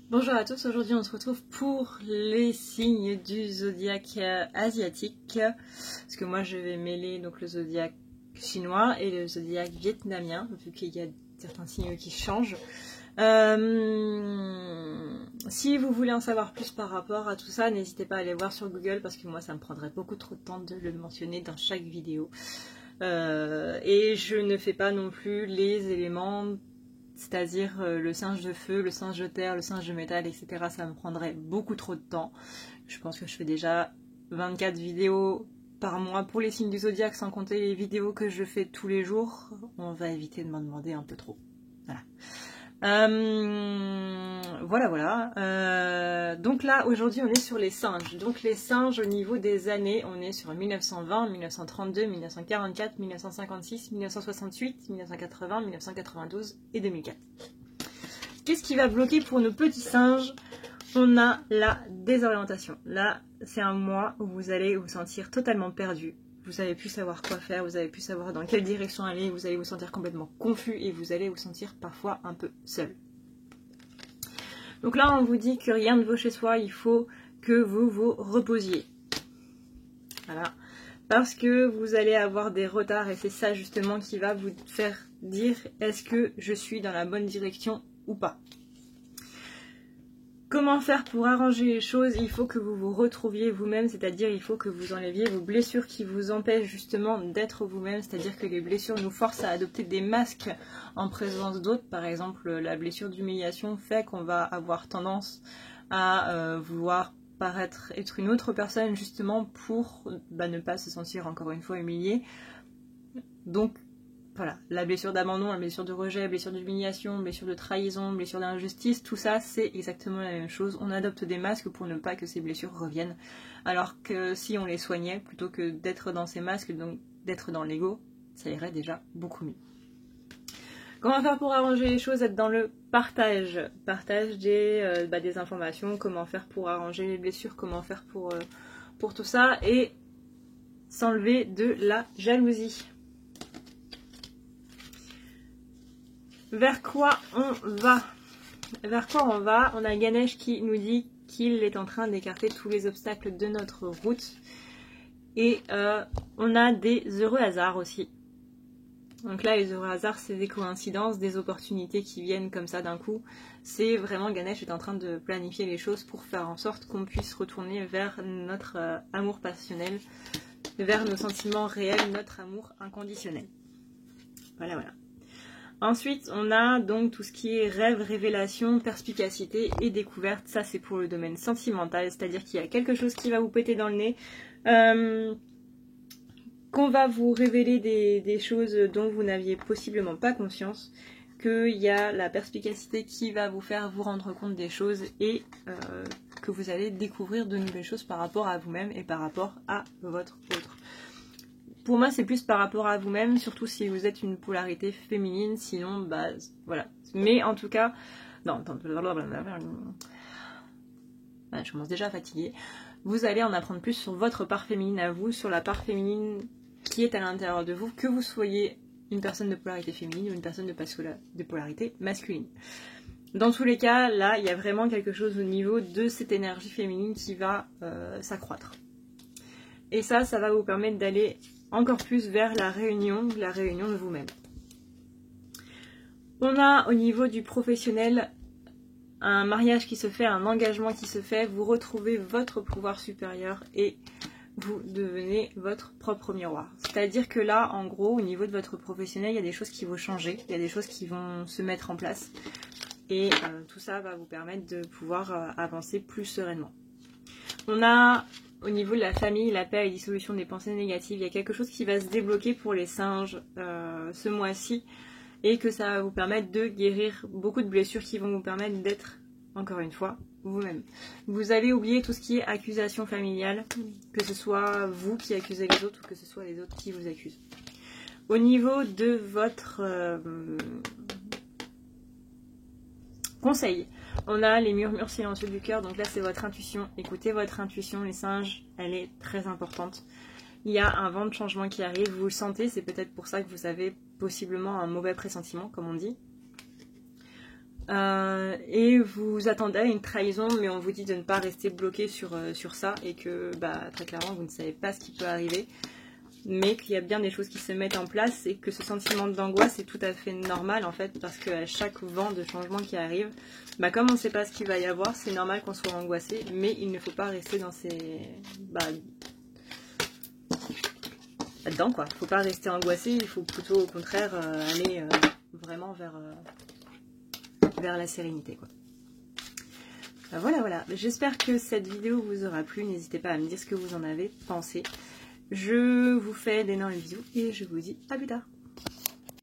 Bonjour à tous, aujourd'hui on se retrouve pour les signes du zodiaque asiatique, parce que moi je vais mêler donc le zodiaque chinois et le zodiaque vietnamien, vu qu'il y a certains signes qui changent. Si vous voulez en savoir plus par rapport à tout ça, n'hésitez pas à aller voir sur Google, parce que moi ça me prendrait beaucoup trop de temps de le mentionner dans chaque vidéo. Et je ne fais pas non plus les éléments, c'est-à-dire le singe de feu, le singe de terre, le singe de métal, etc. Ça me prendrait beaucoup trop de temps. Je pense que je fais déjà 24 vidéos par mois pour les signes du zodiaque, sans compter les vidéos que je fais tous les jours. On va éviter de m'en demander un peu trop. Voilà. Donc là, aujourd'hui, on est sur les singes. Donc les singes, au niveau des années, on est sur 1920, 1932, 1944, 1956, 1968, 1980, 1992 et 2004. Qu'est-ce qui va bloquer pour nos petits singes? On a la désorientation. Là, c'est un mois où vous allez vous sentir totalement perdu. Vous n'allez plus savoir quoi faire, vous n'allez plus savoir dans quelle direction aller, vous allez vous sentir complètement confus et vous allez vous sentir parfois un peu seul. Donc là, on vous dit que rien ne vaut chez soi, il faut que vous vous reposiez. Voilà. Parce que vous allez avoir des retards et c'est ça justement qui va vous faire dire est-ce que je suis dans la bonne direction ou pas. Comment faire pour arranger les choses? Il faut que vous vous retrouviez vous-même, c'est-à-dire il faut que vous enleviez vos blessures qui vous empêchent justement d'être vous-même, c'est-à-dire que les blessures nous forcent à adopter des masques en présence d'autres. Par exemple, la blessure d'humiliation fait qu'on va avoir tendance à vouloir être une autre personne justement pour ne pas se sentir encore une fois humilié. Donc voilà, la blessure d'abandon, la blessure de rejet, la blessure d'humiliation, la blessure de trahison, la blessure d'injustice, tout ça c'est exactement la même chose. On adopte des masques pour ne pas que ces blessures reviennent. Alors que si on les soignait, plutôt que d'être dans ces masques, donc d'être dans l'ego, ça irait déjà beaucoup mieux. Comment faire pour arranger les choses? Être dans le partage. Partage des informations, comment faire pour arranger les blessures, comment faire pour tout ça, et s'enlever de la jalousie. Vers quoi on va? Vers quoi on va? On a Ganesh qui nous dit qu'il est en train d'écarter tous les obstacles de notre route. Et on a des heureux hasards aussi. Donc là, les heureux hasards, c'est des coïncidences, des opportunités qui viennent comme ça d'un coup. C'est vraiment Ganesh est en train de planifier les choses pour faire en sorte qu'on puisse retourner vers notre amour passionnel, vers nos sentiments réels, notre amour inconditionnel. Voilà. Ensuite, on a donc tout ce qui est rêve, révélation, perspicacité et découverte. Ça, c'est pour le domaine sentimental, c'est-à-dire qu'il y a quelque chose qui va vous péter dans le nez, qu'on va vous révéler des choses dont vous n'aviez possiblement pas conscience, qu'il y a la perspicacité qui va vous faire vous rendre compte des choses et que vous allez découvrir de nouvelles choses par rapport à vous-même et par rapport à votre autre. Pour moi, c'est plus par rapport à vous-même, surtout si vous êtes une polarité féminine, sinon, voilà. Mais en tout cas, non, je commence déjà à fatiguer. Vous allez en apprendre plus sur votre part féminine à vous, sur la part féminine qui est à l'intérieur de vous, que vous soyez une personne de polarité féminine ou une personne de polarité masculine. Dans tous les cas, là, il y a vraiment quelque chose au niveau de cette énergie féminine qui va s'accroître. Et ça va vous permettre d'aller encore plus vers la réunion de vous-même. On a au niveau du professionnel un mariage qui se fait, un engagement qui se fait, vous retrouvez votre pouvoir supérieur et vous devenez votre propre miroir. C'est-à-dire que là, en gros, au niveau de votre professionnel, il y a des choses qui vont changer, il y a des choses qui vont se mettre en place et tout ça va vous permettre de pouvoir avancer plus sereinement. On a au niveau de la famille, la paix et la dissolution des pensées négatives, il y a quelque chose qui va se débloquer pour les singes ce mois-ci et que ça va vous permettre de guérir beaucoup de blessures qui vont vous permettre d'être, encore une fois, vous-même. Vous allez oublier tout ce qui est accusation familiale, que ce soit vous qui accusez les autres ou que ce soit les autres qui vous accusent. Au niveau de votre conseil, on a les murmures silencieux du cœur, donc là c'est votre intuition. Écoutez votre intuition, les singes, elle est très importante. Il y a un vent de changement qui arrive, vous le sentez, c'est peut-être pour ça que vous avez possiblement un mauvais pressentiment, comme on dit. et vous attendez à une trahison, mais on vous dit de ne pas rester bloqué sur ça, et que très clairement vous ne savez pas ce qui peut arriver, mais qu'il y a bien des choses qui se mettent en place, et que ce sentiment d'angoisse est tout à fait normal en fait, parce qu'à chaque vent de changement qui arrive, comme on ne sait pas ce qu'il va y avoir, c'est normal qu'on soit angoissé, mais il ne faut pas rester dans ces... là-dedans quoi. Il ne faut pas rester angoissé, il faut plutôt au contraire aller vraiment vers la sérénité quoi. Voilà, j'espère que cette vidéo vous aura plu, n'hésitez pas à me dire ce que vous en avez pensé. Je vous fais d'énormes bisous et je vous dis à plus tard.